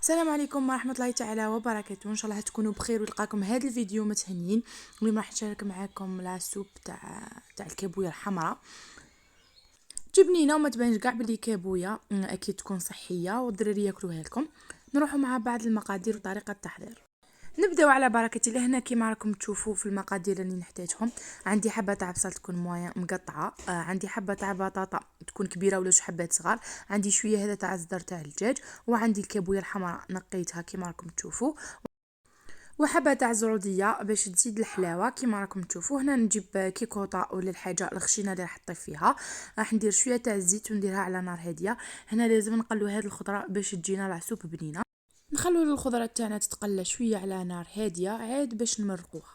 السلام عليكم ورحمه الله تعالى وبركاته. ان شاء الله تكونوا بخير ويلقاكم هذا الفيديو متهنيين. اليوم راح نشارك معكم لا سوب تاع الكابويه الحمراء. جبنينه وما تبانش كاع بلي كابويه، اكيد تكون صحيه والدراري ياكلوها لكم. نروحوا مع بعض المقادير وطريقه التحضير. نبداو على بركه الله. هنا كيما راكم تشوفوا في المقادير اللي نحتاجهم، عندي حبه تاع بصل تكون مويه مقطعه، عندي حبه تاع بطاطا تكون كبيره ولا جوج حبات صغار، عندي شويه هذا تاع الزر تاع الدجاج، وعندي الكابويه الحمراء نقيتها كيما راكم تشوفوا، وحبه تاع زروديه باش تزيد الحلاوه كيما راكم تشوفوا. هنا نجيب كيكوطه ولا الحاجه الخشينه اللي راح نطيب فيها. راح ندير شويه تاع الزيت ونديرها على نار هاديه. هنا لازم نقلو هذه الخضره باش تجينا العسوب بنينه. نخلو الخضره تاعنا تتقلى شويه على نار هاديه عاد باش نمرقوها.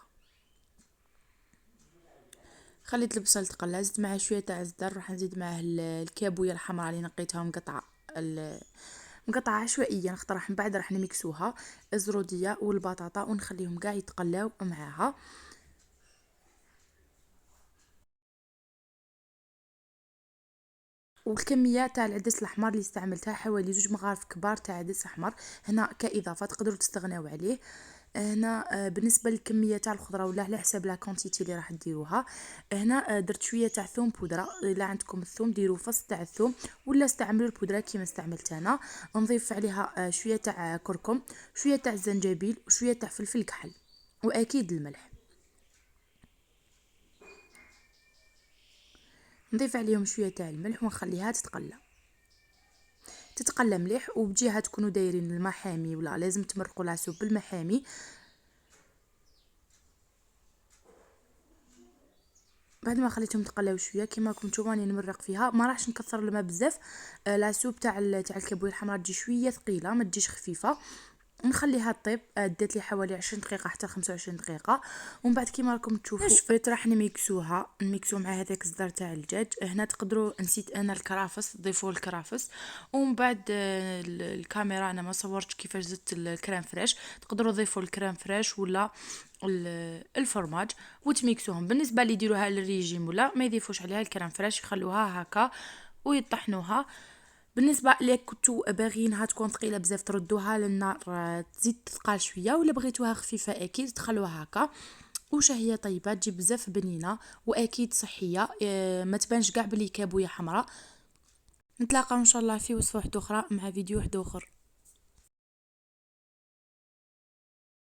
خليت البصل تقلى، زدت معاه شويه تاع الزدر، راح نزيد معاه الكابويه الحمراء اللي نقيتها مقطعه مقطعه عشوائيا، خاطر راح من بعد راح نميكسوها الزروديه والبطاطا ونخليهم كاع يتقلاو معاها. والكميه تاع العدس الاحمر اللي استعملتها حوالي 2 مغارف كبار تاع عدس احمر، هنا كاضافه تقدروا تستغناو عليه. هنا بالنسبه للكميه تاع الخضره ولا على حساب لا كونتيتي اللي راح ديروها. هنا درت شويه تاع ثوم بودره، الا عندكم الثوم ديروا فص تاع الثوم ولا استعملوا البودره كيما استعملت انا. نضيف عليها شويه تاع كركم، شويه تاع الزنجبيل وشويه تاع فلفل كحل، واكيد الملح. نضيف عليهم شويه تاع الملح ونخليها تتقلى مليح. وبجهه تكونوا دايرين الماء حامي ولا لازم تمرقوا العسوب بالماء حامي. بعد ما خليتهم تقلاو شويه كيما راكم تشوفوا راني نمرق فيها، ما راحش نكثر الماء بزاف. العسوب تاع الكابويه الحمراء تجي شويه ثقيله ما تجيش خفيفه. نخليها طيب، دات لي حوالي 20 دقيقه حتى 25 دقيقه. ومن بعد كيما راكم تشوفوا شفيت راح نميكسو مع هذاك الزر تاع الدجاج. هنا تقدروا، نسيت انا الكرافس، ضيفوا الكرافس. ومن بعد الكاميرا انا ما صورتش كيفاش زدت الكريم فريش، تقدروا تضيفوا الكريم فريش ولا الفرماج وتميكسوهم. بالنسبه اللي يديروها للريجيم ولا ما يضيفوش عليها الكريم فريش، يخلوها هكا ويطحنوها. بالنسبه اللي كنتو باغيينها تكون ثقيله بزاف تردوها للنار تزيد تثقل شويه، ولا بغيتوها خفيفه اكيد تخلوها هكا. وشهيه طيبه تجي بزاف بنينه واكيد صحيه، ما تبانش كاع بلي كابويه حمراء. نتلاقاو ان شاء الله في وصفه واحده اخرى مع فيديو واحد اخر.